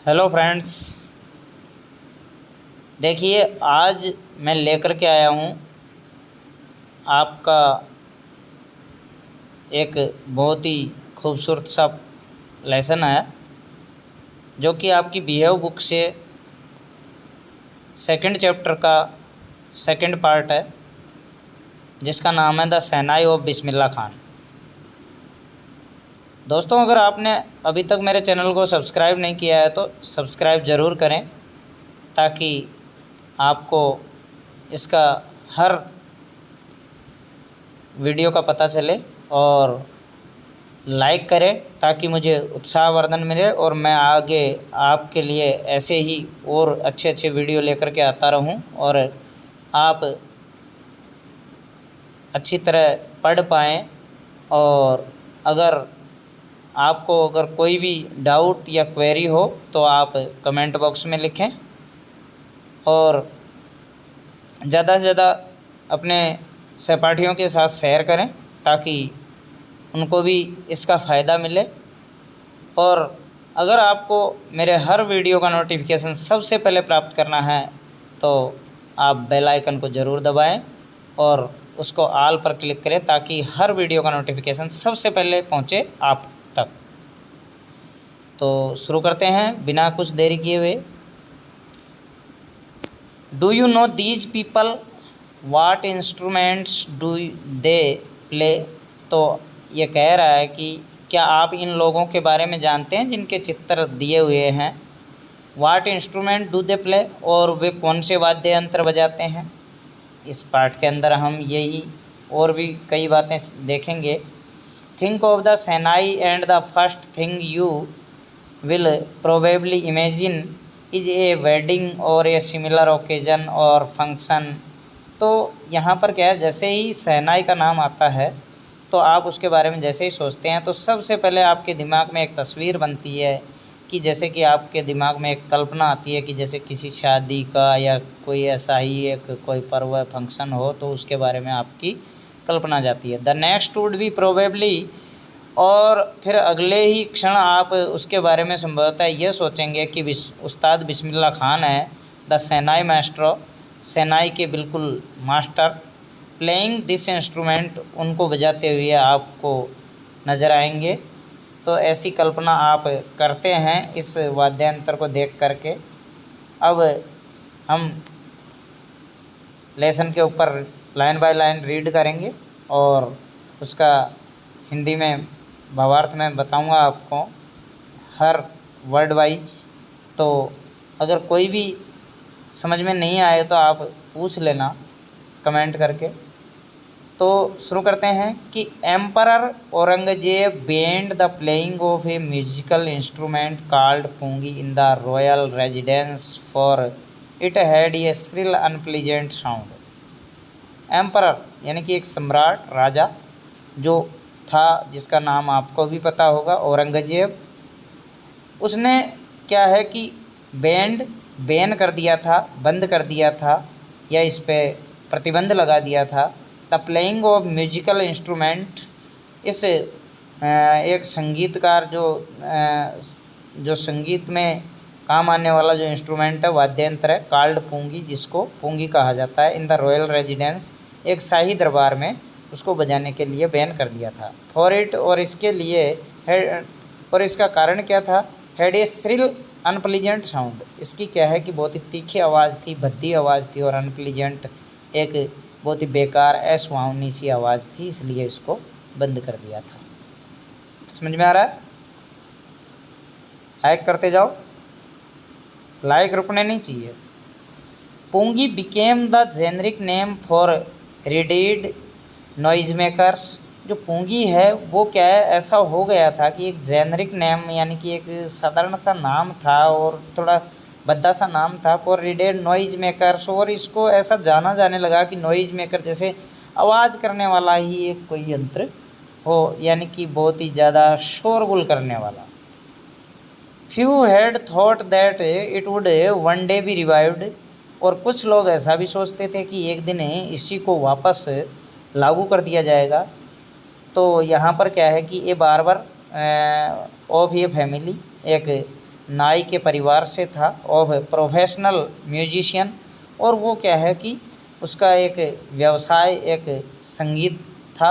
Hello friends. देखिए, आज मैं लेकर के आया हूँ आपका एक बहुत ही खूबसूरत सा लेसन है, जो कि आपकी बिहेव बुक से सेकंड चैप्टर का सेकंड पार्ट है, जिसका नाम है the shehnai of Bismillah Khan. दोस्तों, अगर आपने अभी तक मेरे चैनल को सब्सक्राइब नहीं किया है तो सब्सक्राइब ज़रूर करें, ताकि आपको इसका हर वीडियो का पता चले, और लाइक करें ताकि मुझे उत्साहवर्धन मिले और मैं आगे आपके लिए ऐसे ही और अच्छे अच्छे वीडियो लेकर के आता रहूं और आप अच्छी तरह पढ़ पाएँ। और अगर कोई भी डाउट या क्वेरी हो तो आप कमेंट बॉक्स में लिखें, और ज़्यादा से ज़्यादा अपने सहपाठियों के साथ शेयर करें ताकि उनको भी इसका फ़ायदा मिले। और अगर आपको मेरे हर वीडियो का नोटिफिकेशन सबसे पहले प्राप्त करना है तो आप बेल आइकन को ज़रूर दबाएं और उसको ऑल पर क्लिक करें, ताकि हर वीडियो का नोटिफिकेशन सबसे पहले पहुंचे आप तक। तो शुरू करते हैं बिना कुछ देरी किए हुए। Do you know these people, what instruments do they play? तो ये कह रहा है कि क्या आप इन लोगों के बारे में जानते हैं जिनके चित्र दिए हुए हैं। वाट इंस्ट्रूमेंट डू दे प्ले, और वे कौन से वाद्य यंत्र बजाते हैं। इस पाठ के अंदर हम यही और भी कई बातें देखेंगे। Think of the shehnai and the first thing you will probably imagine is a wedding और ए सिमिलर ओकेजन और फंक्शन। तो यहाँ पर क्या है, जैसे ही शहनाई का नाम आता है तो आप उसके बारे में जैसे ही सोचते हैं तो सबसे पहले आपके दिमाग में एक तस्वीर बनती है, कि जैसे कि आपके दिमाग में एक कल्पना आती है कि जैसे किसी शादी का या कोई ऐसा ही एक कोई पर्व फंक्शन हो, तो उसके बारे में आपकी कल्पना जाती है। The next would be probably, और फिर अगले ही क्षण आप उसके बारे में संभवतः ये सोचेंगे कि उस्ताद बिस्मिल्लाह खान है, द शहनाई मास्ट्रो, शहनाई के बिल्कुल मास्टर, प्लेइंग दिस इंस्ट्रूमेंट, उनको बजाते हुए आपको नज़र आएंगे। तो ऐसी कल्पना आप करते हैं इस वाद्य यंत्र को देख करके। अब हम लेसन के ऊपर लाइन बाय लाइन रीड करेंगे और उसका हिंदी में भावार्थ में बताऊंगा आपको हर वर्ड वाइज। तो अगर कोई भी समझ में नहीं आए तो आप पूछ लेना कमेंट करके। तो शुरू करते हैं कि emperor Aurangzeb banned the playing of a musical instrument called pungi in the royal residence for it had a shrill unpleasant sound. Emperor यानी कि एक सम्राट, राजा जो था, जिसका नाम आपको भी पता होगा, औरंगजेब। उसने क्या है कि बैन कर दिया था, बंद कर दिया था, या इस पर प्रतिबंध लगा दिया था। The playing of musical instrument, इस एक संगीतकार जो संगीत में काम आने वाला जो इंस्ट्रूमेंट है, वाद्य यंत्र है, कॉल्ड पूंगी, जिसको पूंगी कहा जाता है, इन द रॉयल रेजिडेंस, एक शाही दरबार में उसको बजाने के लिए बैन कर दिया था। फॉर इट, और इसके लिए और इसका कारण क्या था, had a shrill unpleasant sound, इसकी क्या है कि बहुत ही तीखी आवाज़ थी, भद्दी आवाज़ थी, और अनप्लीजेंट एक बहुत ही बेकार असुहावनी सी आवाज़ थी, इसलिए इसको बंद कर दिया था। समझ में आ रहा है? लाइक करते जाओ, लाइक रुकने नहीं चाहिए। Pungi became the generic name for reeded noise makers. जो पूंगी है वो क्या है, ऐसा हो गया था कि एक जेनरिक नेम यानी कि एक साधारण सा नाम था और थोड़ा भद्दा सा नाम था, फॉर रिडेड नॉइज मेकर्स, और इसको ऐसा जाना जाने लगा कि नॉइज मेकर जैसे आवाज़ करने वाला ही एक कोई यंत्र हो, यानी कि बहुत ही ज़्यादा शोरगुल करने वाला। Few had thought that it would one day B revived, और कुछ लोग ऐसा भी सोचते थे कि एक दिन इसी को वापस लागू कर दिया जाएगा। तो यहाँ पर क्या है कि ये बार बार ऑफ ये फैमिली, एक नाई के परिवार से था और प्रोफेशनल म्यूजिशियन, और वो क्या है कि उसका एक व्यवसाय एक संगीत था।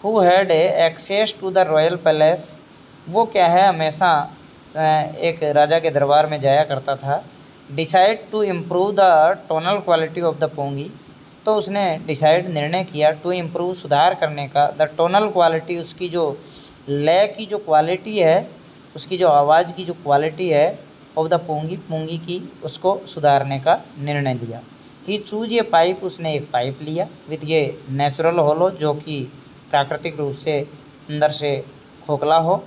Who had access to the royal palace, वो क्या है हमेशा एक राजा के दरबार में जाया करता था। Decide to improve the tonal quality of the pungi, तो उसने डिसाइड निर्णय किया टू इम्प्रूव सुधार करने का द टोनल क्वालिटी, उसकी जो लय की जो क्वालिटी है, उसकी जो आवाज़ की जो क्वालिटी है ऑफ द पोंगी, पोंगी की, उसको सुधारने का निर्णय लिया। ही चूज ये पाइप, उसने एक पाइप लिया विथ ये नेचुरल होलो, जो कि प्राकृतिक रूप से अंदर से खोखला हो,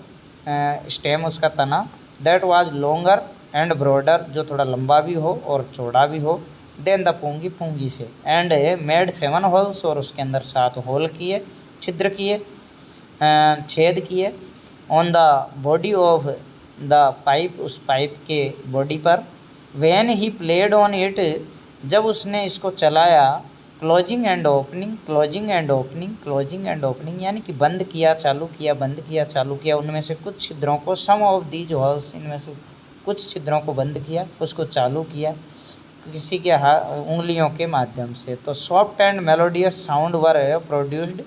स्टेम उसका तना, that was longer and broader, जो थोड़ा लंबा भी हो और चौड़ा भी हो, देन द पोंगी, पोंगी से, एंड मेड 7 होल्स, और उसके अंदर 7 होल किए, छिद्र किए, छेद किए, on the body of the pipe, उस पाइप के बॉडी पर, when he played on it, जब उसने इसको चलाया, closing and opening, closing and opening, closing and opening, यानी कि बंद किया चालू किया, बंद किया चालू किया, उनमें से कुछ छिद्रों को, सम ऑफ दीज होल्स, इनमें से कुछ छिद्रों को बंद किया, उसको चालू किया किसी के उंगलियों के माध्यम से। तो soft and melodious sound were produced,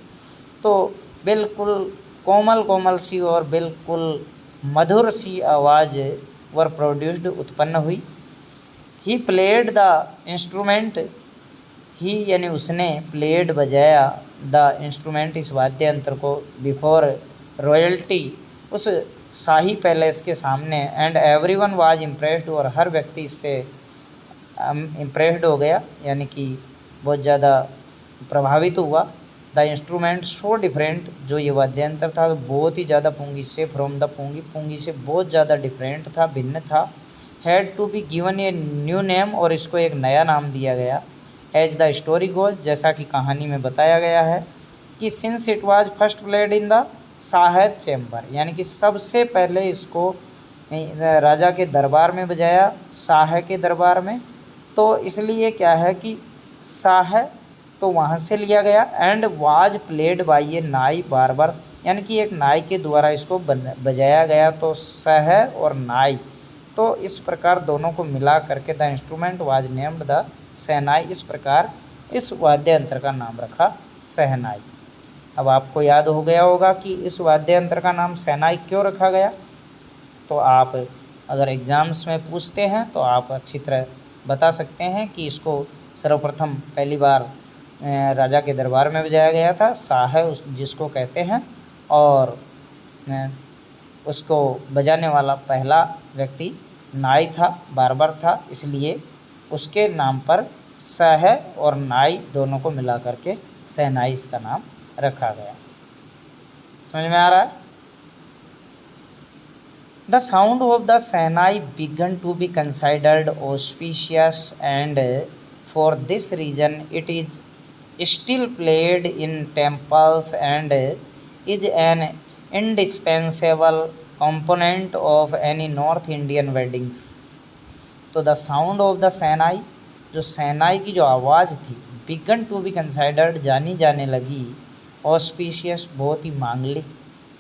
तो बिल्कुल कोमल कोमल सी और बिल्कुल मधुर सी आवाज़ वर प्रोड्यूस्ड, उत्पन्न हुई। ही प्लेड द इंस्ट्रूमेंट, ही यानी उसने, प्लेड बजाया, द इंस्ट्रूमेंट इस वाद्य यंत्र को, बिफोर रॉयल्टी, उस शाही पैलेस के सामने, एंड एवरीवन वाज इम्प्रेस्ड, और हर व्यक्ति इससे इम्प्रेस्ड हो गया, यानी कि बहुत ज़्यादा प्रभावित हुआ। द इंस्ट्रूमेंट सो डिफरेंट, जो ये वाद्य यंत्र था बहुत ही ज़्यादा पोंगी से, फ्रॉम द पोंगी, पोंगी से बहुत ज़्यादा डिफरेंट था, भिन्न था। Had to be given a new name, और इसको एक नया नाम दिया गया। एज द स्टोरी गोज, जैसा कि कहानी में बताया गया है कि since it was first played in the Shahid chamber, यानी कि सबसे पहले इसको राजा के दरबार में बजाया, शाह के दरबार में, तो इसलिए क्या है कि शाह तो वहाँ से लिया गया, एंड वाज प्लेड बाई ए नाई बार्बर, यानी कि एक नाई के द्वारा इसको बजाया गया, तो सह और नाई, तो इस प्रकार दोनों को मिला करके the instrument was named the shehnai, इस प्रकार इस वाद्य यंत्र का नाम रखा शहनाई। अब आपको याद हो गया होगा कि इस वाद्य यंत्र का नाम शहनाई क्यों रखा गया। तो आप अगर एग्ज़ाम्स में पूछते हैं तो आप अच्छी तरह बता सकते हैं कि इसको सर्वप्रथम पहली बार राजा के दरबार में बजाया गया था, शाह जिसको कहते हैं, और उसको बजाने वाला पहला व्यक्ति नाई था, बार्बर था, इसलिए उसके नाम पर सह और नाई दोनों को मिला करके शहनाई इसका नाम रखा गया। समझ में आ रहा है। The sound of the shehnai began to be considered auspicious, and for this reason it is still played in temples and is an indispensable component of any north Indian weddings. तो the sound of the shehnai, जो शहनाई की जो आवाज़ थी, begin to be considered, जानी जाने लगी, auspicious, बहुत ही मांगलिक,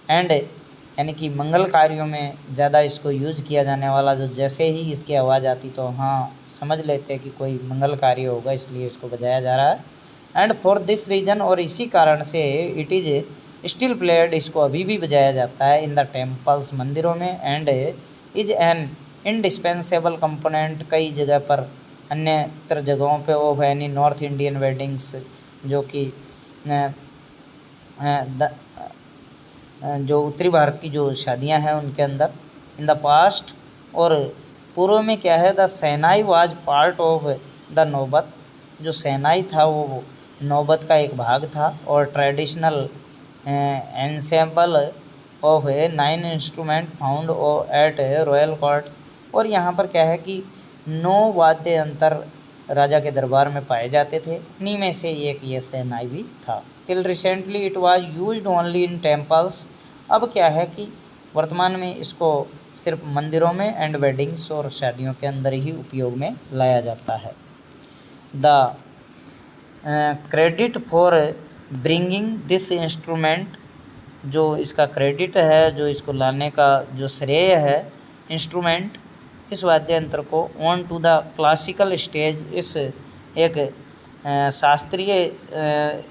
एंड यानी कि मंगल कार्यों में ज़्यादा इसको यूज़ किया जाने वाला, जो जैसे ही इसकी आवाज़ आती तो हाँ समझ लेते कि कोई मंगल कार्य होगा, इसलिए इसको बजाया जा रहा है। एंड फॉर दिस रीज़न, और इसी कारण से, इट इज़ स्टिल प्लेड, इसको अभी भी बजाया जाता है इन द टेम्पल्स, मंदिरों में, and is an indispensable component, कई जगह पर अन्यत्र जगहों पे of any north Indian weddings, जो कि जो उत्तरी भारत की जो शादियां हैं उनके अंदर, इन द पास्ट, और पूर्व में क्या है, the shehnai was part of the नौबत, जो शहनाई था वो नौबत का एक भाग था, और traditional ensemble of A 9 instrument found at royal court, और यहाँ पर क्या है कि 9 वाद्य यंत्र राजा के दरबार में पाए जाते थे, इन्हीं में से एक ये शहनाई भी था। Till recently it was used only in temples, अब क्या है कि वर्तमान में इसको सिर्फ मंदिरों में एंड वेडिंग्स और शादियों के अंदर ही उपयोग में लाया जाता है। The credit for bringing this instrument, जो इसका क्रेडिट है, जो इसको लाने का जो श्रेय है, इंस्ट्रूमेंट इस वाद्य यंत्र को on to the classical stage, इस एक शास्त्रीय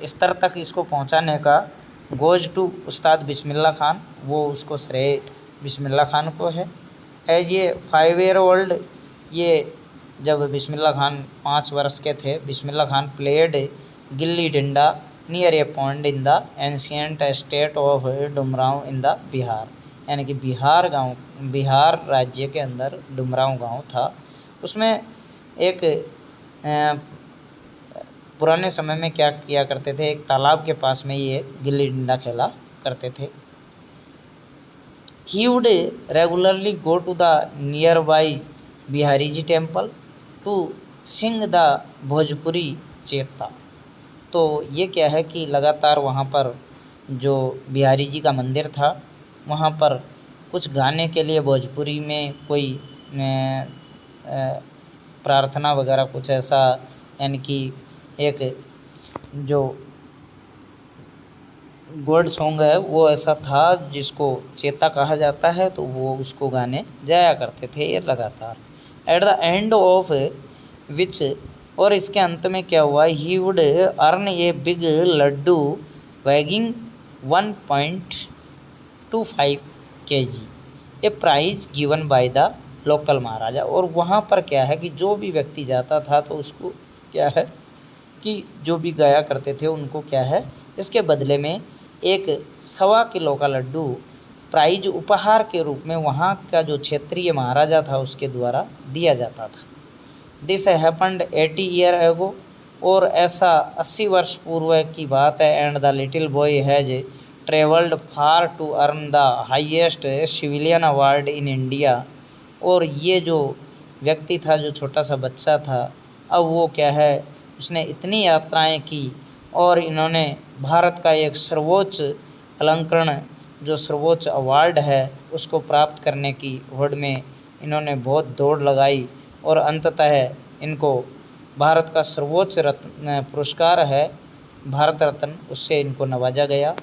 स्तर तक इसको पहुंचाने का गोज टू उस्ताद बिस्मिल्लाह खान, वो उसको श्रेय बिस्मिल्लाह खान को है। एज ये 5 ईयर ओल्ड, ये जब बिस्मिल्लाह खान 5 वर्ष के थे, Bismillah Khan played gilli danda near A pond in the ancient state of Dumraon in the Bihar, यानी कि बिहार राज्य के अंदर डुमरांव गांव था। उसमें एक पुराने समय में क्या किया करते थे, एक तालाब के पास में ये गिल्ली डंडा खेला करते थे। He would regularly go to the nearby Bihari ji temple to sing the Bhojpuri chaita. तो ये क्या है कि लगातार वहाँ पर जो बिहारी जी का मंदिर था, वहाँ पर कुछ गाने के लिए भोजपुरी में कोई प्रार्थना वगैरह कुछ ऐसा, यानी कि एक जो गॉड सॉन्ग है वो ऐसा था जिसको चेता कहा जाता है, तो वो उसको गाने जाया करते थे ये लगातार। At the end of which, और इसके अंत में क्या हुआ, he would earn a big laddu weighing 1.25 kg, a prize given by the local maharaja. और वहाँ पर क्या है कि जो भी व्यक्ति जाता था तो उसको क्या है कि जो भी गाया करते थे उनको क्या है, इसके बदले में 1.25 किलो का लड्डू प्राइज उपहार के रूप में वहाँ का जो क्षेत्रीय महाराजा था उसके द्वारा दिया जाता था। दिस हैपन्ड 80 ईयर एगो, और ऐसा 80 वर्ष पूर्व की बात है। And the little boy has travelled far to earn the highest civilian award in India. और ये जो व्यक्ति था, जो छोटा सा बच्चा था, अब वो क्या है, उसने इतनी यात्राएं की और इन्होंने भारत का एक सर्वोच्च अलंकरण, जो सर्वोच्च अवार्ड है, उसको प्राप्त करने की होड़ में इन्होंने बहुत दौड़ लगाई और अंततः इनको भारत का सर्वोच्च रत्न पुरस्कार है भारत रत्न, उससे इनको नवाजा गया।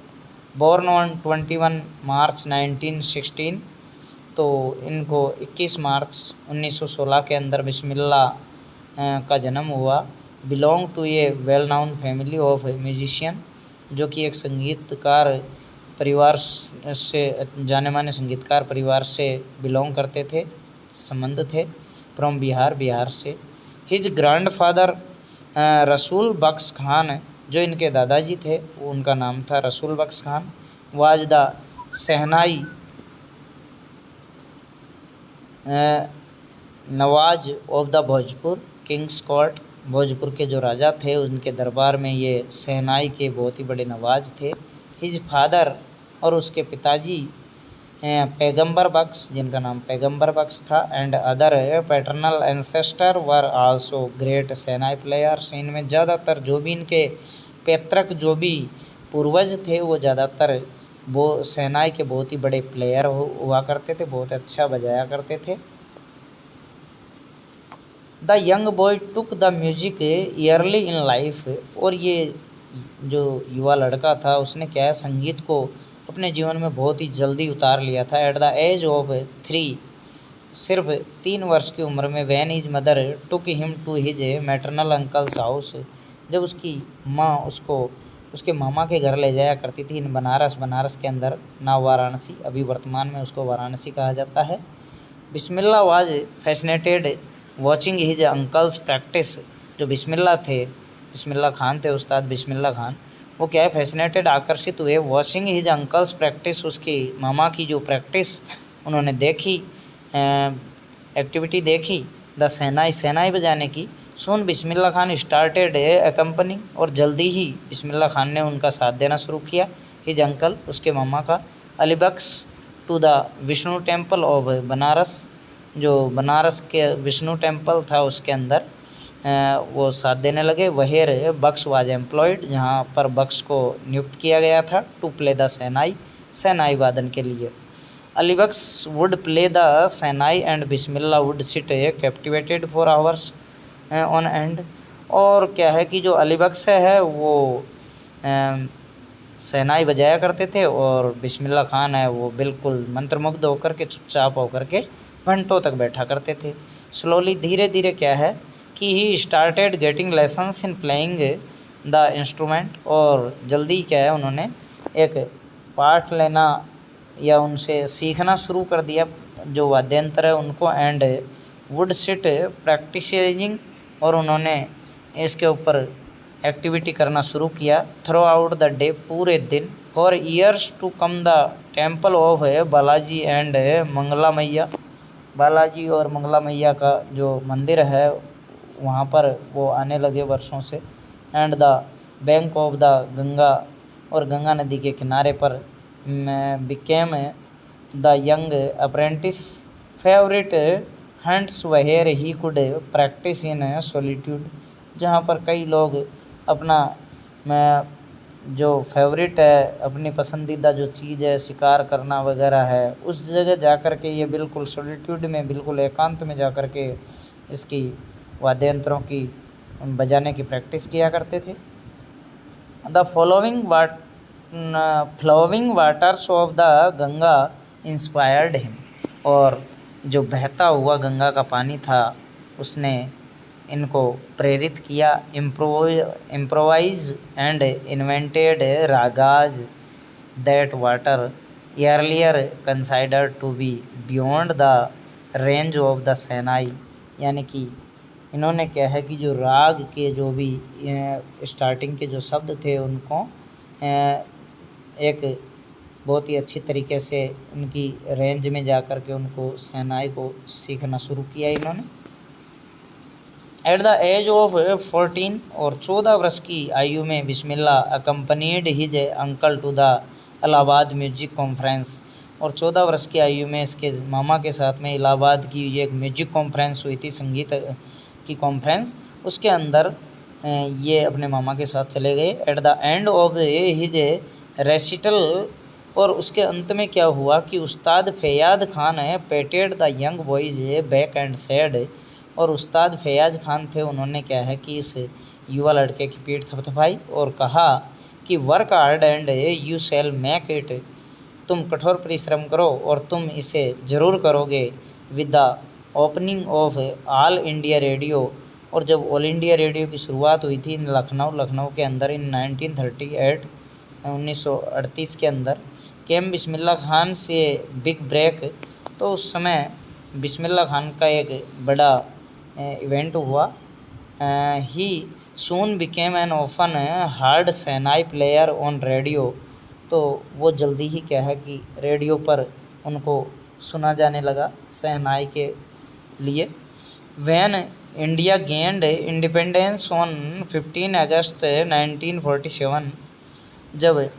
बॉर्न ऑन 21 मार्च 1916, तो इनको 21 मार्च 1916 के अंदर बिस्मिल्लाह का जन्म हुआ। Belong to a well known family of musician, जो कि एक संगीतकार परिवार से, जाने माने संगीतकार परिवार से बिलोंग करते थे, संबंध थे। फ्रॉम बिहार से। हिज ग्रैंडफादर रसूल बख्श खान, जो इनके दादाजी थे, वो उनका नाम था Rasool Bakhsh Khan. Was the shehnai nawaz of the Bhojpur king's court, Bhojpur के जो राजा थे उनके दरबार में ये शहनाई के बहुत ही बड़े नवाज थे। हिज फादर, और उसके पिताजी पैगंबर बख्श, जिनका नाम पैगंबर बख्श था, and other paternal ancestor were also great shehnai players. इनमें ज़्यादातर जो भी इनके पैतृक जो भी पूर्वज थे वो ज़्यादातर वो शहनाई के बहुत ही बड़े प्लेयर हुआ करते थे, बहुत अच्छा बजाया करते थे। The young boy took the music yearly in life, और ये जो युवा लड़का था उसने क्या है, संगीत को अपने जीवन में बहुत ही जल्दी उतार लिया था। एट द एज ऑफ 3, सिर्फ 3 वर्ष की उम्र में, when his mother took him to his maternal uncle's house, जब उसकी माँ उसको उसके मामा के घर ले जाया करती थी इन बनारस के अंदर, ना वाराणसी, अभी वर्तमान में उसको वाराणसी कहा जाता है। Bismillah was fascinated watching his uncle's practice, जो बिस्मिल्लाह थे, बिस्मिल्लाह खान थे, उस्ताद बिस्मिल्लाह खान, वो क्या है, फैसिनेटेड, आकर्षित हुए, वॉचिंग हिज अंकल्स प्रैक्टिस, उसकी मामा की जो प्रैक्टिस उन्होंने देखी, एक्टिविटी देखी, द शहनाई बजाने की। सुन बिस्मिल्लाह खान स्टार्टेड ए कंपनी, और जल्दी ही बिस्मिल्लाह खान ने उनका साथ देना शुरू किया, हिज अंकल, उसके मामा का। Ali Bakhsh to the Vishnu temple of Banaras, जो बनारस के विष्णु टेम्पल था उसके अंदर वो साथ देने लगे। वहेर बख्श वाज एम्प्लॉयड, जहाँ पर बख्श को नियुक्त किया गया था, टू प्ले द शहनाई वादन के लिए। Ali Bakhsh would play the shehnai and Bismillah would sit captivated for hours on end. और क्या है कि जो अली बख्श है वो शहनाई बजाया करते थे और बिस्मिल्लाह खान है वो बिल्कुल मंत्रमुग्ध होकर के, चुपचाप होकर के घंटों तक बैठा करते थे। स्लोली धीरे धीरे क्या है कि he started getting lessons in playing the instrument, और जल्दी क्या है उन्होंने एक पाठ लेना या उनसे सीखना शुरू कर दिया जो वाद्य यंत्र है उनको। एंड वुड सिट प्रैक्टिसिंग, और उन्होंने इसके ऊपर एक्टिविटी करना शुरू किया थ्रू आउट द डे, पूरे दिन। For years to come the temple of Balaji and Mangla Maiya, Balaji और मंगला मैया का जो मंदिर है वहाँ पर वो आने लगे वर्षों से। And the bank of the Ganga, और गंगा नदी के किनारे पर became the young apprentice favourite haunts where he could practise in solitude, जहाँ पर कई लोग अपना जो फेवरेट है, अपनी पसंदीदा जो चीज़ है शिकार करना वगैरह है, उस जगह जा कर के ये बिल्कुल सॉलिट्यूड में, बिल्कुल एकांत में जा कर के इसकी वाद्य यंत्रों की बजाने की प्रैक्टिस किया करते थे। The flowing waters of the Ganga inspired him, और जो बहता हुआ गंगा का पानी था उसने इनको प्रेरित किया। Improvise and invented ragas that water earlier considered to be beyond the range of the shehnai, यानी कि इन्होंने क्या है कि जो राग के जो भी स्टार्टिंग के जो शब्द थे उनको एक बहुत ही अच्छी तरीके से उनकी रेंज में जा कर के उनको सेनाई को सीखना शुरू किया इन्होंने। एट द एज ऑफ 14, और 14 वर्ष की आयु में Bismillah accompanied his uncle to the Allahabad music conference, और 14 वर्ष की आयु में इसके मामा के साथ में इलाहाबाद की ये एक म्यूजिक कॉन्फ्रेंस हुई थी, संगीत की कॉन्फ्रेंस, उसके अंदर ये अपने मामा के साथ चले गए। At the end of his recital, और उसके अंत में क्या हुआ कि Ustad Faiyaz Khan patted the young boy's back and said, और उस्ताद फैयाज खान थे उन्होंने क्या है कि इस युवा लड़के की पीठ थपथपाई और कहा कि work hard and you shall make it, तुम कठोर परिश्रम करो और तुम इसे ज़रूर करोगे। With the opening of all India radio, और जब ऑल इंडिया रेडियो की शुरुआत हुई थी लखनऊ के अंदर इन 1938 1938 के अंदर, केम बिस्मिल्लाह खान से बिग ब्रेक, तो उस समय बिस्मिल्लाह खान का एक बड़ा इवेंट हुआ। He soon became an often heard shehnai player on radio, तो वो जल्दी ही क्या है कि रेडियो पर उनको सुना जाने लगा सेनाई के लिए। When India gained independence on 15 अगस्त 1947, जब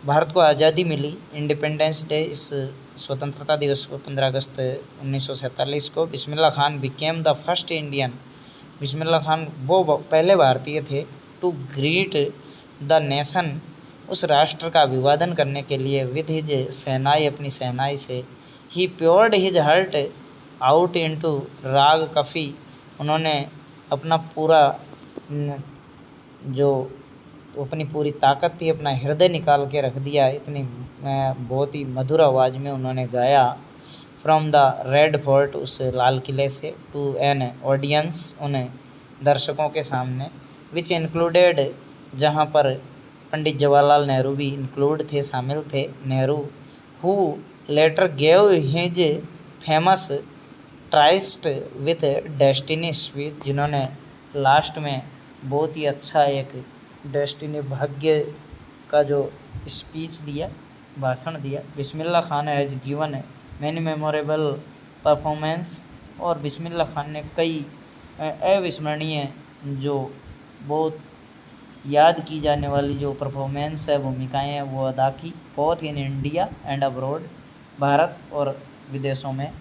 भारत को आज़ादी मिली, इंडिपेंडेंस डे, इस स्वतंत्रता दिवस को 15 अगस्त 1947 को, Bismillah Khan became the first Indian, Bismillah Khan वो पहले भारतीय थे, टू ग्रीट द नेशन, उस राष्ट्र का अभिवादन करने के लिए, विद हिज सेनाई, अपनी सेनाई से। ही प्योर्ड हिज हार्ट आउट इनटू राग कफ़ी, उन्होंने अपना पूरा जो अपनी पूरी ताकत थी, अपना हृदय निकाल के रख दिया, इतनी बहुत ही मधुर आवाज़ में उन्होंने गाया। फ्रॉम द रेड फोर्ट, उस लाल किले से, टू एन ऑडियंस, उन्हें दर्शकों के सामने, विच इंक्लूडेड, जहाँ पर पंडित जवाहरलाल नेहरू भी इंक्लूड थे, शामिल थे, Nehru, who letter gave his famous tryst with destiny speech, जिन्होंने लास्ट में बहुत ही अच्छा एक डेस्टिनी, भाग्य का जो स्पीच दिया, भाषण दिया। Bismillah Khan has given many memorable performances, और बिस्मिल्लाह खान ने कई अविस्मरणीय जो बहुत याद की जाने वाली जो परफॉर्मेंस है, भूमिकाएँ हैं, वो अदा की, both in India and abroad, Bharat और विदेशों में।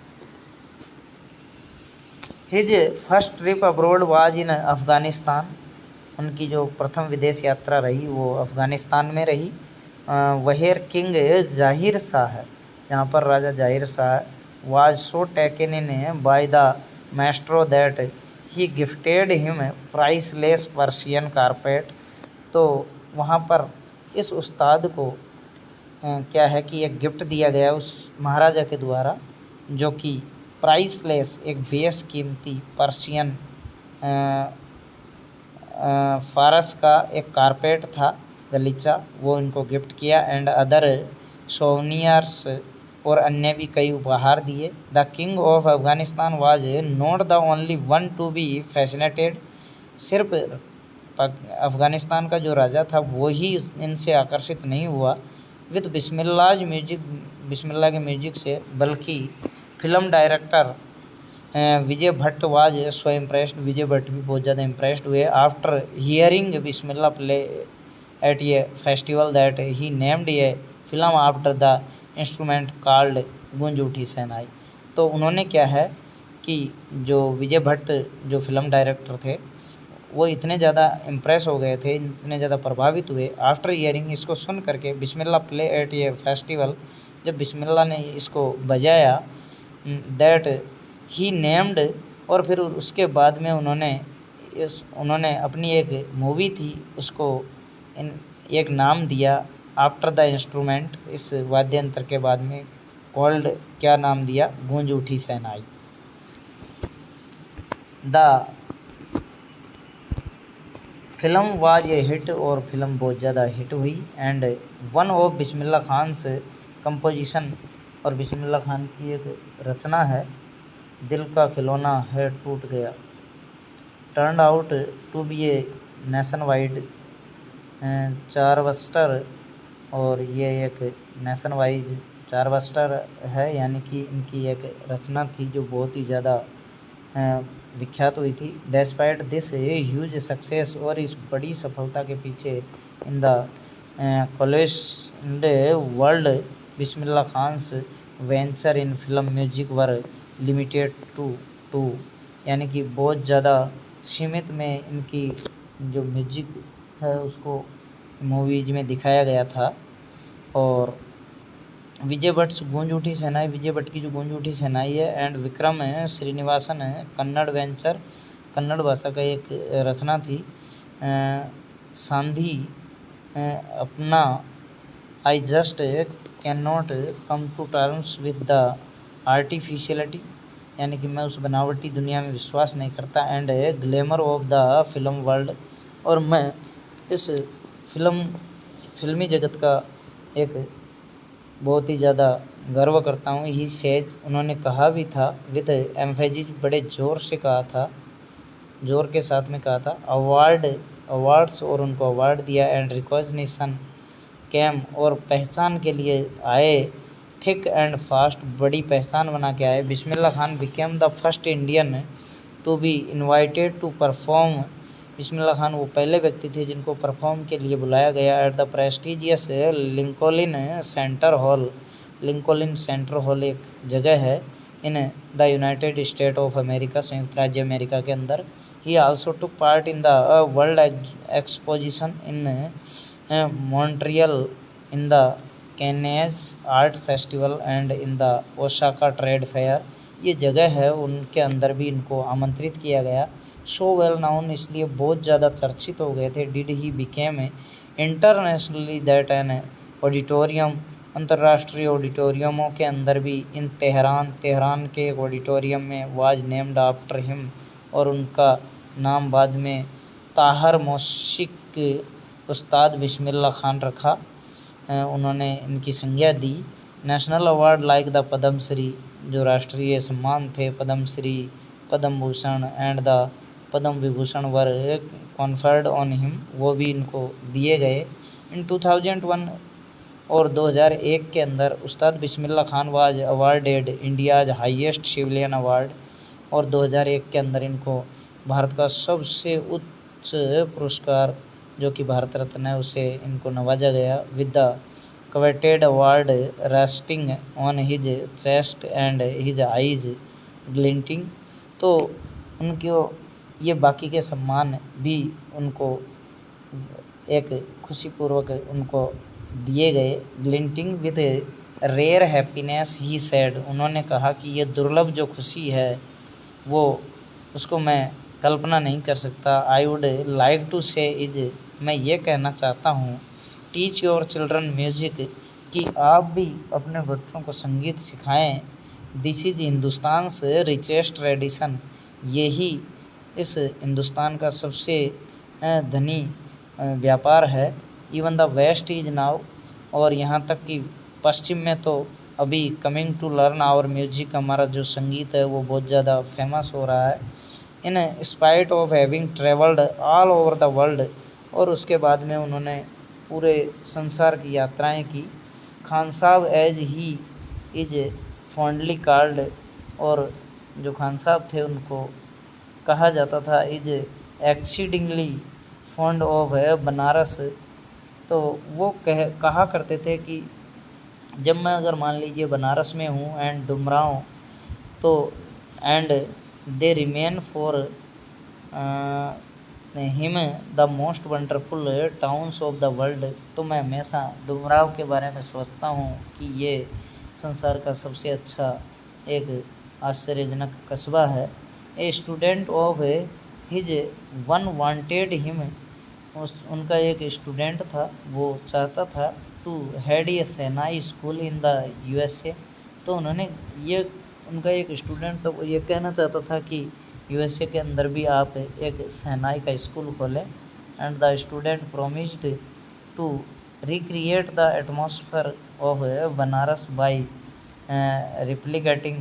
His first trip abroad was in Afghanistan, उनकी जो प्रथम विदेश यात्रा रही वो अफ़गानिस्तान में रही। वहेर किंग जाहिर शाह है, जहाँ पर राजा जाहिर Shah was so taken in by the maestro that he gifted him priceless Persian carpet, तो वहाँ पर इस उस्ताद को क्या है कि एक गिफ्ट दिया गया उस महाराजा के द्वारा, जो कि प्राइसलेस एक बेशकीमती पर्शियन फारस का एक कारपेट था गलीचा, वो इनको गिफ्ट किया एंड अदर सोवनियर्स और अन्य भी कई उपहार दिए। The king of Afghanistan was not the only one to be fascinated. सिर्फ अफ़गानिस्तान का जो राजा था वो ही इनसे आकर्षित नहीं हुआ विद बिस्मिल्लाह के म्यूजिक से, बल्कि film director Vijay Bhatt was so impressed. Vijay Bhatt भी बहुत ज़्यादा इम्प्रेस्ड हुए after hearing Bismillah play at a festival that he named a film after the instrument called Goonj Uthi शहनाई। तो उन्होंने क्या है कि जो विजय भट्ट जो फिल्म डायरेक्टर थे वो इतने ज़्यादा इम्प्रेस हो गए थे, इतने ज़्यादा प्रभावित हुए आफ्टर हियरिंग, इसको सुन करके बिस्मिल्लाह प्ले एट ए फेस्टिवल, जब बिस्मिल्लाह ने इसको बजाया, दैट ही नेम्ड, और फिर उसके बाद में उन्होंने अपनी एक मूवी थी उसको एक नाम दिया आफ्टर द इंस्ट्रूमेंट, इस वाद्य यंत्र के बाद में कॉल्ड क्या नाम दिया, Goonj Uthi Shehnai. The film was a hit, और फिल्म बहुत ज़्यादा हिट हुई and one of Bismillah Khan से कंपोजिशन, और बिस्मिल्लाह खान की एक रचना है दिल का खिलौना है टूट गया, turn out to be a nation wide chartbuster, और ये एक नेशन वाइज चारबस्टर है, यानी कि इनकी एक रचना थी जो बहुत ही ज़्यादा विख्यात हुई थी। डेस्पाइट दिस ह्यूज सक्सेस, और इस बड़ी सफलता के पीछे in the college world Bismillah Khan's venture in film music were limited too, यानी कि बहुत ज़्यादा सीमित में इनकी जो म्यूजिक है उसको मूवीज़ में दिखाया गया था। और विजय भट्ट गूंज उठी शहनाई, विजय भट्ट की जो गूंज उठी शहनाई है एंड विक्रम है श्रीनिवासन है कन्नड़ वेंचर, कन्नड़ भाषा का एक रचना थी। सांधी अपना I just can not come to terms with the artificiality, यानी कि मैं उस बनावटी दुनिया में विश्वास नहीं करता, and glamour of the film world, और मैं इस फिल्मी जगत का एक बहुत ही ज़्यादा गर्व करता हूँ। ही सेज, उन्होंने कहा भी था विद एम्फेसिस, बड़े ज़ोर से कहा था, ज़ोर के साथ में कहा था, अवार्ड्स, और उनको अवार्ड दिया, एंड रिकॉग्निशन कैम, और पहचान के लिए आए, थिक एंड फास्ट, बड़ी पहचान बना के आए। Bismillah Khan became the first Indian to be invited to perform, Bismillah Khan वो पहले व्यक्ति थे जिनको परफॉर्म के लिए बुलाया गया at the prestigious Lincoln Center Hall. Lincoln Center Hall एक जगह है in the United State of America, संयुक्त राज्य अमेरिका के अंदर। He also took part in the world exposition in Montreal, in the Cannes art festival and in the Osaka trade fair. ये जगह है उनके अंदर भी इनको आमंत्रित किया गया। सो वेल नाउन, इसलिए बहुत ज़्यादा चर्चित हो गए थे। Did he became internationally that an auditorium, अंतर्राष्ट्रीय ऑडिटोरियमों के अंदर भी इन तेहरान के एक ऑडिटोरियम में वाज नेम्ड आफ्टर हिम, और उनका नाम बाद में ताहर मौशिक उस्ताद बिस्मिल्लाह खान रखा, उन्होंने इनकी संज्ञा दी। National award like the Padmashri, जो राष्ट्रीय सम्मान थे, Padmashri, Padma Bhushan and the Padma Vibhushan were conferred on him, वो भी इनको दिए गए। इन 2001 और 2001 के अंदर Ustad Bismillah Khan was awarded India's highest civilian award, और 2001 के अंदर इनको भारत का सबसे उच्च पुरस्कार जो कि भारत रत्न है उसे इनको नवाजा गया with the coveted award resting on his chest and his eyes glinting. तो उनको ये बाकी के सम्मान भी उनको एक खुशीपूर्वक उनको दिए गए। Glinting with rare happiness he said, उन्होंने कहा कि ये दुर्लभ जो खुशी है वो उसको मैं कल्पना नहीं कर सकता। आई वुड लाइक टू से इज, मैं ये कहना चाहता हूँ, टीच योर चिल्ड्रन म्यूज़िक, कि आप भी अपने बच्चों को संगीत सिखाएं। दिस इज हिंदुस्तान से रिचेस्ट ट्रेडिशन, यही इस हिंदुस्तान का सबसे धनी व्यापार है। Even the west is now, और यहाँ तक कि पश्चिम में तो अभी coming to learn our music, हमारा जो संगीत है वो बहुत ज़्यादा फेमस हो रहा है। In spite of having travelled all over the world, और उसके बाद में उन्होंने पूरे संसार की यात्राएं की। Khan Sahab as he is fondly called, और जो खान साहब थे उनको कहा जाता था is exceedingly fond of Banaras. तो वो कहा करते थे कि जब मैं अगर मान लीजिए बनारस में हूँ एंड डुमरांव, तो and they remain for him the most wonderful towns of the world, तो मैं हमेशा डुमरांव के बारे में सोचता हूँ कि ये संसार का सबसे अच्छा एक आश्चर्यजनक कस्बा है। A student of his once wanted him, उनका एक स्टूडेंट था, वो चाहता था to head a shehnai school in the USA। तो उन्होंने ये, उनका एक स्टूडेंट था, वो ये कहना चाहता था कि USA के अंदर भी आप एक सेनाई का स्कूल खोलें। And the student promised to recreate the atmosphere of Banaras by replicating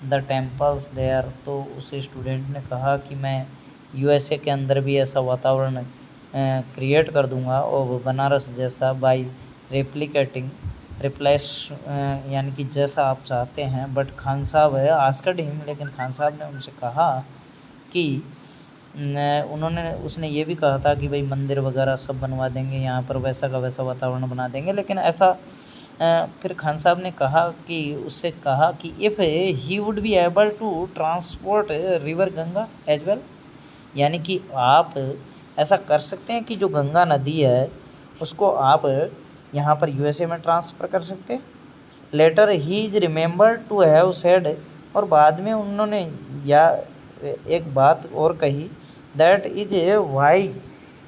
the temples there. तो उस स्टूडेंट ने कहा कि मैं USA के अंदर भी ऐसा वातावरण क्रिएट कर दूंगा और बनारस जैसा, बाय रेप्लिकेटिंग, रिप्लेस यानी कि जैसा आप चाहते हैं। बट खान साहब है आस्क्ड हिम, लेकिन खान साहब ने उनसे कहा कि उसने ये भी कहा था कि भाई मंदिर वगैरह सब बनवा देंगे यहाँ पर, वैसा का वैसा वातावरण बना देंगे। लेकिन ऐसा फिर खान साहब ने कहा कि उससे कहा कि if he would be able to transport river Ganga as well, यानी कि आप ऐसा कर सकते हैं कि जो गंगा नदी है उसको आप यहाँ पर USA में ट्रांसफ़र कर सकते हैं। Later he is remember to have said, और बाद में उन्होंने या एक बात और कही, दैट इज वाई,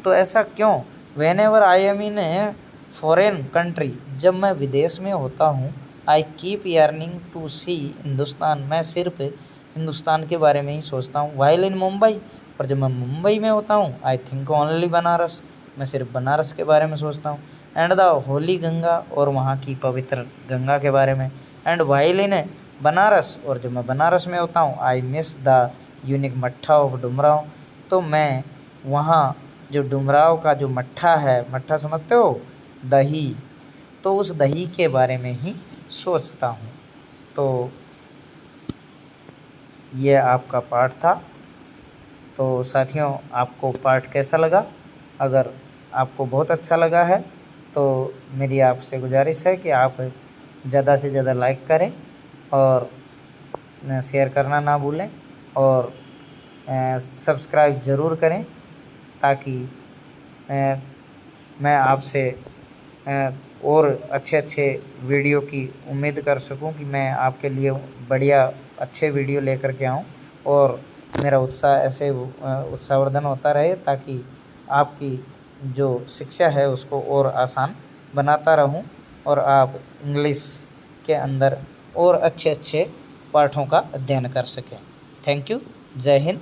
तो ऐसा क्यों, when ever I am in foreign country, जब मैं विदेश में होता हूँ, आई कीप यर्निंग टू सी हिंदुस्तान, मैं सिर्फ हिंदुस्तान के बारे में ही सोचता हूँ। वाइल इन मुंबई, और जब मैं मुंबई में होता हूँ, आई थिंक ओनली बनारस, मैं सिर्फ बनारस के बारे में सोचता हूँ। एंड द होली गंगा, और वहाँ की पवित्र गंगा के बारे में। एंड वाइल इन बनारस, और जब मैं बनारस में होता हूँ, आई मिस द यूनिक मट्ठा ऑफ डुमरांव, तो मैं वहाँ जो डुमरांव का जो मट्ठा है, मट्ठा समझते हो, दही, तो उस दही के बारे में ही सोचता हूँ। तो ये आपका पाठ था। तो साथियों, आपको पाठ कैसा लगा? अगर आपको बहुत अच्छा लगा है तो मेरी आपसे गुजारिश है कि आप ज़्यादा से ज़्यादा लाइक करें और शेयर करना ना भूलें, और सब्सक्राइब ज़रूर करें, ताकि मैं आपसे और अच्छे वीडियो की उम्मीद कर सकूं, कि मैं आपके लिए बढ़िया अच्छे वीडियो लेकर के आऊं, और मेरा उत्साह ऐसे उत्साहवर्धन होता रहे, ताकि आपकी जो शिक्षा है उसको और आसान बनाता रहूं, और आप इंग्लिश के अंदर और अच्छे पाठों का अध्ययन कर सकें। Thank you. जय हिंद,